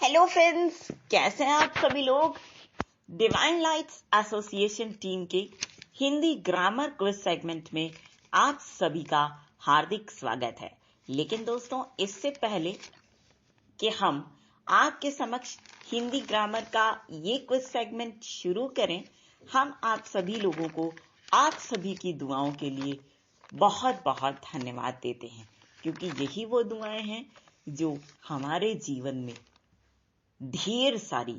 Hello friends, कैसे हैं आप सभी लोग। डिवाइन लाइट्स एसोसिएशन टीम के हिंदी ग्रामर क्विज सेगमेंट में आप सभी का हार्दिक स्वागत है। लेकिन दोस्तों, इससे पहले कि हम आपके समक्ष हिंदी ग्रामर का ये क्विज सेगमेंट शुरू करें, हम आप सभी लोगों को आप सभी की दुआओं के लिए बहुत बहुत धन्यवाद देते हैं, क्योंकि यही वो दुआएं हैं जो हमारे जीवन में ढेर सारी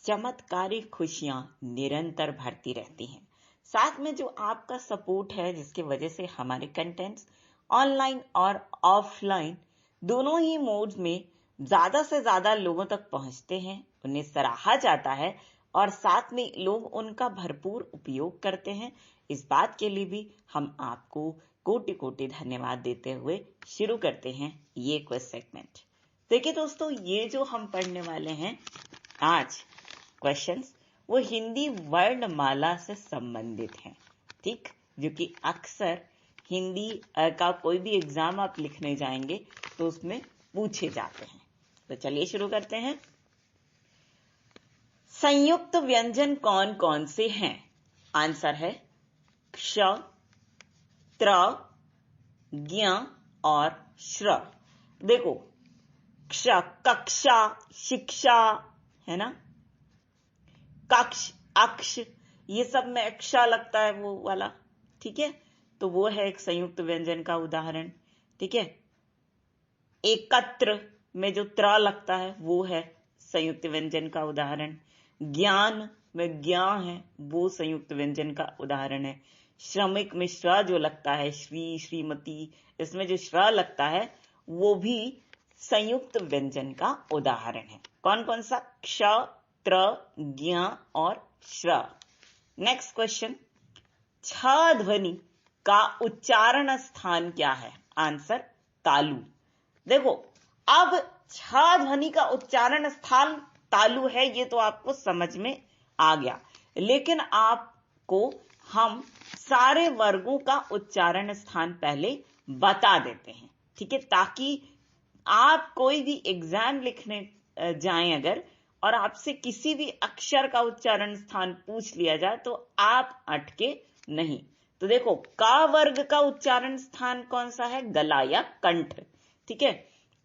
चमत्कारिक खुशियां निरंतर भरती रहती हैं। साथ में जो आपका सपोर्ट है, जिसके वजह से हमारे कंटेंट्स ऑनलाइन और ऑफलाइन दोनों ही मोड्स में ज्यादा से ज्यादा लोगों तक पहुंचते हैं, उन्हें सराहा जाता है और साथ में लोग उनका भरपूर उपयोग करते हैं। इस बात के लिए भी हम आपको कोटि कोटि धन्यवाद देते हुए शुरू करते हैं ये क्विज सेगमेंट। देखिए दोस्तों, ये जो हम पढ़ने वाले हैं आज क्वेश्चंस, वो हिंदी वर्णमाला से संबंधित हैं, ठीक, जो कि अक्सर हिंदी का कोई भी एग्जाम आप लिखने जाएंगे तो उसमें पूछे जाते हैं। तो चलिए शुरू करते हैं। संयुक्त व्यंजन कौन कौन से हैं? आंसर है क्ष, त्र, ज्ञ और श्र। देखो, क्ष कक्षा, शिक्षा, है ना, कक्ष, अक्ष, ये सब में क्ष लगता है वो वाला, ठीक है, तो वो है एक संयुक्त व्यंजन का उदाहरण। ठीक है, एकत्र में जो त्र लगता है वो है संयुक्त व्यंजन का उदाहरण। ज्ञान में ज्ञा है, वो संयुक्त व्यंजन का उदाहरण है। श्रमिक में श्र जो लगता है, श्री, श्रीमती, इसमें जो श्र लगता है वो भी संयुक्त व्यंजन का उदाहरण है। कौन कौन सा? क्ष, त्र, ज्ञ और श्र। नेक्स्ट क्वेश्चन, छ ध्वनि का उच्चारण स्थान क्या है? आंसर तालु। देखो, अब छ ध्वनि का उच्चारण स्थान तालु है, ये तो आपको समझ में आ गया, लेकिन आपको हम सारे वर्गों का उच्चारण स्थान पहले बता देते हैं, ठीक है, ताकि आप कोई भी एग्जाम लिखने जाएं अगर और आपसे किसी भी अक्षर का उच्चारण स्थान पूछ लिया जाए तो आप अटके नहीं। तो देखो, का वर्ग का उच्चारण स्थान कौन सा है? गला या कंठ। ठीक है,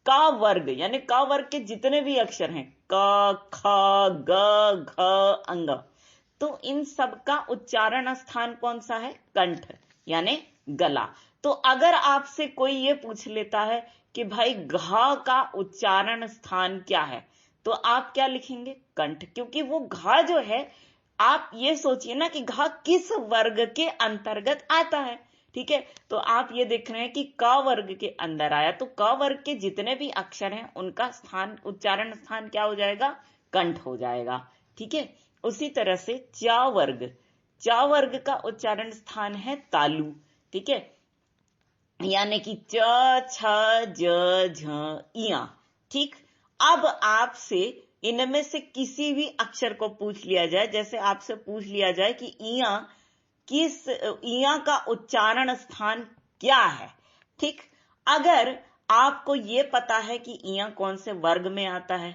का वर्ग यानी का वर्ग के जितने भी अक्षर हैं, क, ख, ग, घ, अंग, तो इन सब का उच्चारण स्थान कौन सा है? कंठ यानी गला। तो अगर आपसे कोई ये पूछ लेता है कि भाई घ का उच्चारण स्थान क्या है, तो आप क्या लिखेंगे? कंठ, क्योंकि वो घ जो है, आप ये सोचिए ना कि घ किस वर्ग के अंतर्गत आता है। ठीक है, तो आप ये देख रहे हैं कि क वर्ग के अंदर आया, तो क वर्ग के जितने भी अक्षर हैं उनका स्थान, उच्चारण स्थान क्या हो जाएगा? कंठ हो जाएगा। ठीक है, उसी तरह से च वर्ग का उच्चारण स्थान है तालु। ठीक है, यानी कि च, छ, ज, झ, इया। ठीक, अब आपसे इनमें से किसी भी अक्षर को पूछ लिया जाए, जैसे आपसे पूछ लिया जाए कि इया का उच्चारण स्थान क्या है। ठीक, अगर आपको ये पता है कि इया कौन से वर्ग में आता है,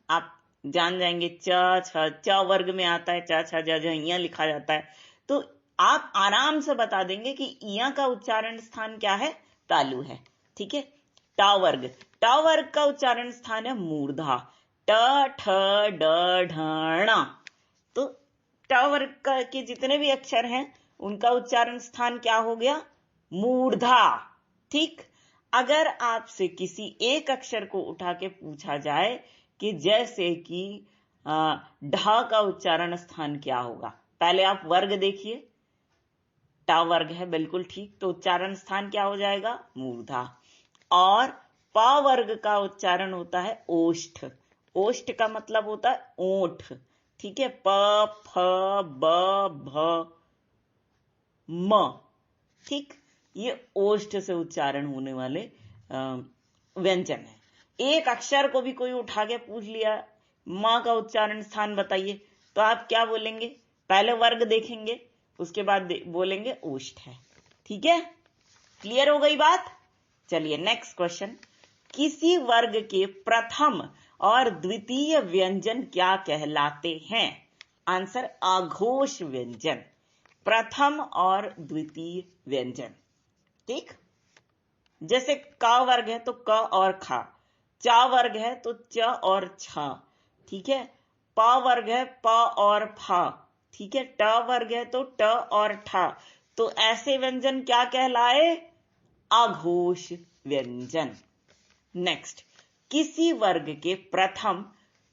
आप जान जाएंगे च, छ, च वर्ग में आता है, च, छ, ज, झ, इया लिखा जाता है, तो आप आराम से बता देंगे कि इया का उच्चारण स्थान क्या है? तालु है। ठीक है, ट वर्ग का उच्चारण स्थान है मूर्धा, ट, ठ, ड, ढ, ण। तो ट वर्ग के जितने भी अक्षर हैं उनका उच्चारण स्थान क्या हो गया? मूर्धा। ठीक, अगर आपसे किसी एक अक्षर को उठा के पूछा जाए कि जैसे कि ढ का उच्चारण स्थान क्या होगा, पहले आप वर्ग देखिए, टा वर्ग है, बिल्कुल ठीक, तो उच्चारण स्थान क्या हो जाएगा? मूर्धा। और प वर्ग का उच्चारण होता है ओष्ठ। ओष्ठ का मतलब होता है ओठ। ठीक है, प, फ, ब, भ, म। ठीक, ये ओष्ठ से उच्चारण होने वाले व्यंजन है। एक अक्षर को भी कोई उठा के पूछ लिया, म का उच्चारण स्थान बताइए, तो आप क्या बोलेंगे? पहले वर्ग देखेंगे, उसके बाद बोलेंगे ओष्ठ है। ठीक है, क्लियर हो गई बात? चलिए नेक्स्ट क्वेश्चन, किसी वर्ग के प्रथम और द्वितीय व्यंजन क्या कहलाते हैं? आंसर आघोष व्यंजन, प्रथम और द्वितीय व्यंजन। ठीक, जैसे क वर्ग है तो क और खा, चा वर्ग है तो च और छा, ठीक है, प वर्ग है प और फा, ठीक है, ट वर्ग है तो ट और ठा। तो ऐसे व्यंजन क्या कहलाए? आघोष व्यंजन। नेक्स्ट, किसी वर्ग के प्रथम,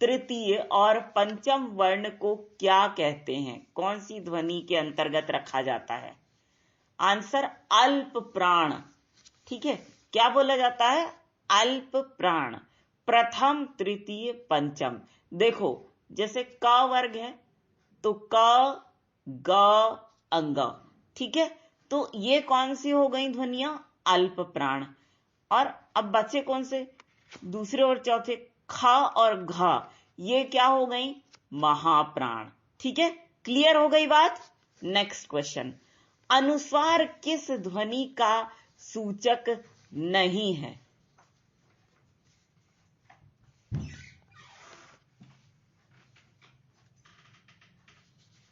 तृतीय और पंचम वर्ण को क्या कहते हैं? कौन सी ध्वनि के अंतर्गत रखा जाता है? आंसर अल्प प्राण। ठीक है, क्या बोला जाता है? अल्प प्राण, प्रथम, तृतीय, पंचम। देखो, जैसे क वर्ग है तो क, ग, अंग, ठीक है, तो ये कौन सी हो गई ध्वनियां? अल्प प्राण। और अब बचे कौन से? दूसरे और चौथे, ख और घ, ये क्या हो गई? महाप्राण। ठीक है, क्लियर हो गई बात? नेक्स्ट क्वेश्चन, अनुस्वार किस ध्वनि का सूचक नहीं है?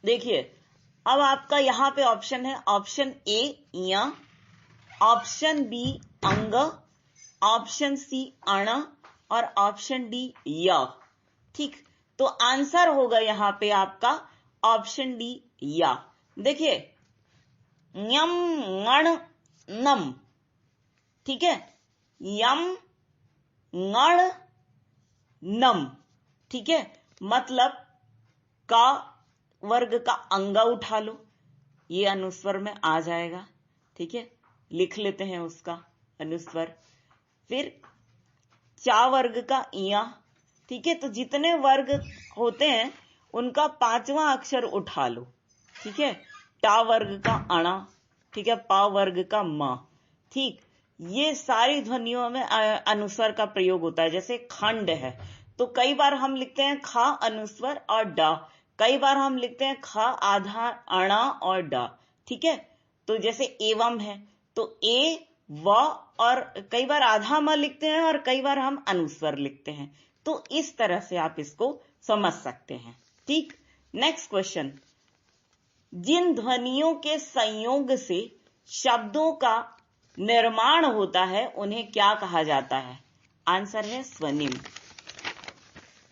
देखिए, अब आपका यहां पे ऑप्शन है, ऑप्शन ए य, ऑप्शन बी अंग, ऑप्शन सी अण और ऑप्शन डी य। ठीक, तो आंसर होगा यहां पे आपका ऑप्शन डी य। देखिए, यम गण नम, ठीक है, यम गण नम, ठीक है, मतलब का वर्ग का अंगा उठा लो, ये अनुस्वर में आ जाएगा। ठीक है, लिख लेते हैं उसका अनुस्वर। फिर चा वर्ग का इया, ठीक है, तो जितने वर्ग होते हैं उनका पांचवा अक्षर उठा लो। ठीक है, टा वर्ग का अणा, ठीक है, पा वर्ग का म। ठीक, ये सारी ध्वनियों में अनुस्वर का प्रयोग होता है। जैसे खंड है तो कई बार हम लिखते हैं खा अनुस्वर और डा, कई बार हम लिखते हैं खा आधा अणा और डा। ठीक है, तो जैसे एवं है तो ए व, और कई बार आधा म लिखते हैं और कई बार हम अनुस्वर लिखते हैं। तो इस तरह से आप इसको समझ सकते हैं। ठीक, नेक्स्ट क्वेश्चन, जिन ध्वनियों के संयोग से शब्दों का निर्माण होता है उन्हें क्या कहा जाता है? आंसर है स्वनिम।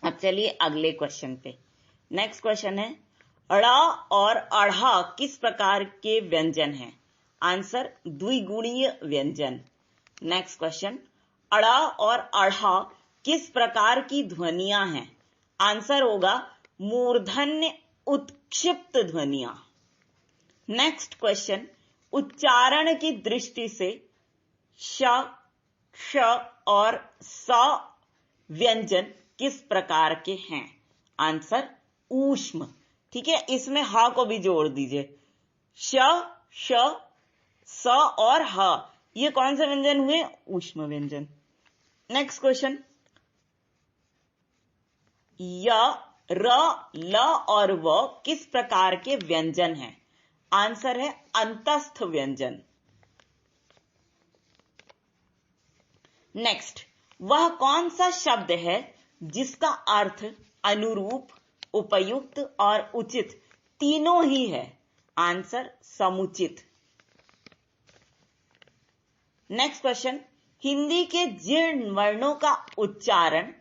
अब चलिए अगले क्वेश्चन पे। नेक्स्ट क्वेश्चन है, ड़ और अढ़ा किस प्रकार के व्यंजन हैं? आंसर द्विगुणीय व्यंजन। नेक्स्ट क्वेश्चन, अड़ा और अढ़ा किस प्रकार की ध्वनियां हैं? आंसर होगा मूर्धन्य उत्क्षिप्त ध्वनियां। नेक्स्ट क्वेश्चन, उच्चारण की दृष्टि से श, श और स व्यंजन किस प्रकार के हैं? आंसर ऊष्म। ठीक है, इसमें ह को भी जोड़ दीजिए। श, श, स और ह, ये कौन से व्यंजन हुए? ऊष्म व्यंजन। नेक्स्ट क्वेश्चन, य, र, ल और व किस प्रकार के व्यंजन हैं? आंसर है अंतस्थ व्यंजन। नेक्स्ट, वह कौन सा शब्द है जिसका अर्थ अनुरूप, उपयुक्त और उचित तीनों ही है? आंसर समुचित। नेक्स्ट क्वेश्चन, हिंदी के जिन वर्णों का उच्चारण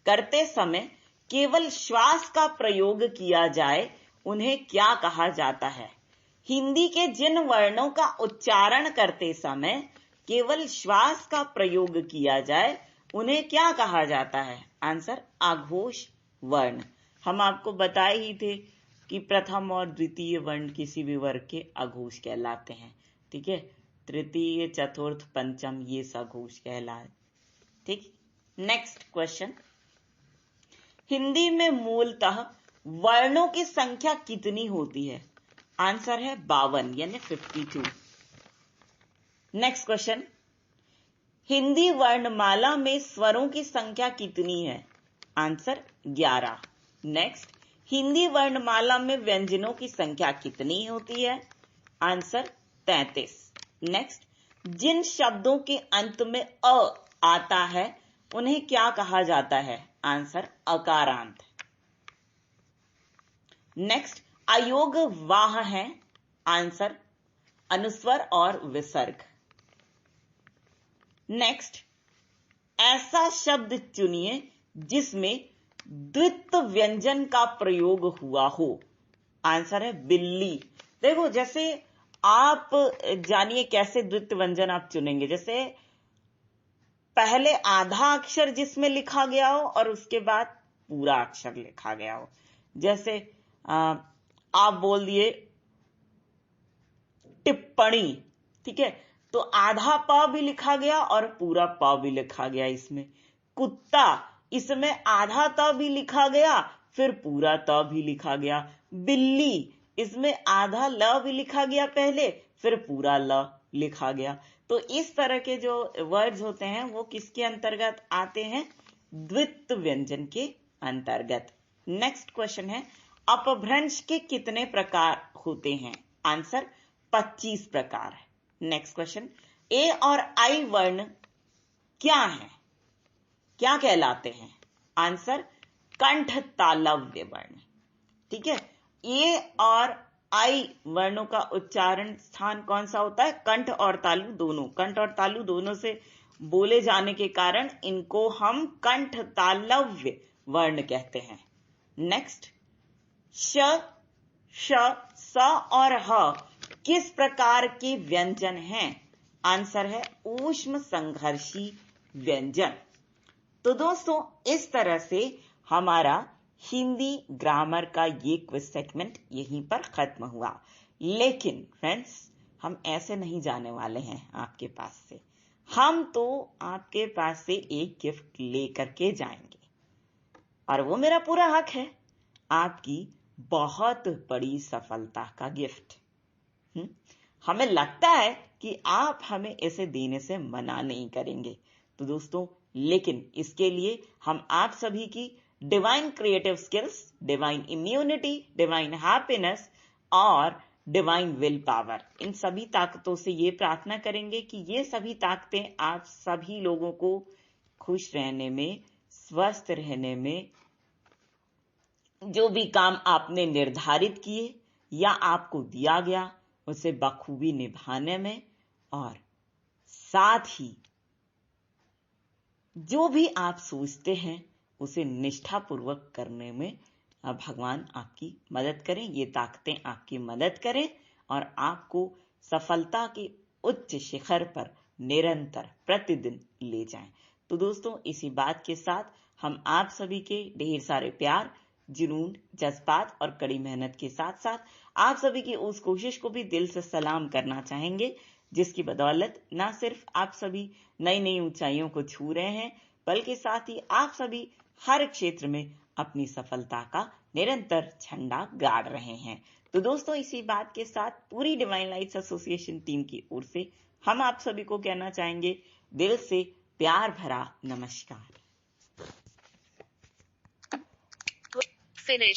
करते समय केवल श्वास का प्रयोग किया जाए उन्हें क्या कहा जाता है? हिंदी के जिन वर्णों का उच्चारण करते समय केवल श्वास का प्रयोग किया जाए उन्हें क्या कहा जाता है? आंसर आघोष वर्ण। हम आपको बताए ही थे कि प्रथम और द्वितीय वर्ण किसी भी वर्ग के अघोष कहलाते हैं। ठीक है, तृतीय, चतुर्थ, पंचम ये सघोष कहलाए। ठीक, नेक्स्ट क्वेश्चन, हिंदी में मूलतः वर्णों की संख्या कितनी होती है? आंसर है 52 यानी 52। नेक्स्ट क्वेश्चन, हिंदी वर्णमाला में स्वरों की संख्या कितनी है? आंसर 11। नेक्स्ट, हिंदी वर्णमाला में व्यंजनों की संख्या कितनी होती है? आंसर 33। नेक्स्ट, जिन शब्दों के अंत में अ आता है उन्हें क्या कहा जाता है? आंसर अकारांत। नेक्स्ट, अयोग वाह है, आंसर अनुस्वर और विसर्ग। नेक्स्ट, ऐसा शब्द चुनिए जिसमें द्वित्व व्यंजन का प्रयोग हुआ हो, आंसर है बिल्ली। देखो, जैसे आप जानिए कैसे द्वित्व व्यंजन आप चुनेंगे। जैसे पहले आधा अक्षर जिसमें लिखा गया हो और उसके बाद पूरा अक्षर लिखा गया हो। जैसे आप बोल दिए टिप्पणी, ठीक है, तो आधा प भी लिखा गया और पूरा प भी लिखा गया। इसमें कुत्ता, इसमें आधा त भी लिखा गया फिर पूरा त भी लिखा गया। बिल्ली, इसमें आधा ल भी लिखा गया पहले फिर पूरा ल लिखा गया। तो इस तरह के जो वर्ड्स होते हैं वो किसके अंतर्गत आते हैं? द्वित्व व्यंजन के अंतर्गत। नेक्स्ट क्वेश्चन है, अपभ्रंश के कितने प्रकार होते हैं? आंसर 25 प्रकार है। नेक्स्ट क्वेश्चन, ए और आई वर्ण क्या है, क्या कहलाते हैं? आंसर कंठ तालव्य वर्ण। ठीक है, ए और आई वर्णों का उच्चारण स्थान कौन सा होता है? कंठ और तालु दोनों। कंठ और तालु दोनों से बोले जाने के कारण इनको हम कंठ तालव्य वर्ण कहते हैं। नेक्स्ट, श, श, स और ह किस प्रकार के व्यंजन हैं? आंसर है ऊष्म संघर्षी व्यंजन। तो दोस्तों, इस तरह से हमारा हिंदी ग्रामर का ये क्विज सेगमेंट यहीं पर खत्म हुआ। लेकिन फ्रेंड्स, हम ऐसे नहीं जाने वाले हैं आपके पास से। हम तो आपके पास से एक गिफ्ट लेकर के जाएंगे और वो मेरा पूरा हक है, आपकी बहुत बड़ी सफलता का गिफ्ट। हमें लगता है कि आप हमें इसे देने से मना नहीं करेंगे। तो दोस्तों, लेकिन इसके लिए हम आप सभी की divine creative skills, divine immunity, divine happiness और डिवाइन विल पावर, इन सभी ताकतों से ये प्रार्थना करेंगे कि ये सभी ताकतें आप सभी लोगों को खुश रहने में, स्वस्थ रहने में, जो भी काम आपने निर्धारित किए या आपको दिया गया उसे बखूबी निभाने में, और साथ ही जो भी आप सोचते हैं उसे निष्ठापूर्वक करने में भगवान आपकी मदद करें, ये ताकतें आपकी मदद करें और आपको सफलता के उच्च शिखर पर निरंतर प्रतिदिन ले जाएं। तो दोस्तों, इसी बात के साथ हम आप सभी के ढेर सारे प्यार, जुनून, जज्बात और कड़ी मेहनत के साथ साथ आप सभी की उस कोशिश को भी दिल से सलाम करना चाहेंगे, जिसकी बदौलत न सिर्फ आप सभी नई नई ऊंचाइयों को छू रहे हैं, बल्कि साथ ही आप सभी हर क्षेत्र में अपनी सफलता का निरंतर झंडा गाड़ रहे हैं। तो दोस्तों, इसी बात के साथ पूरी डिवाइन लाइट्स एसोसिएशन टीम की ओर से हम आप सभी को कहना चाहेंगे दिल से प्यार भरा नमस्कार। फिनिश।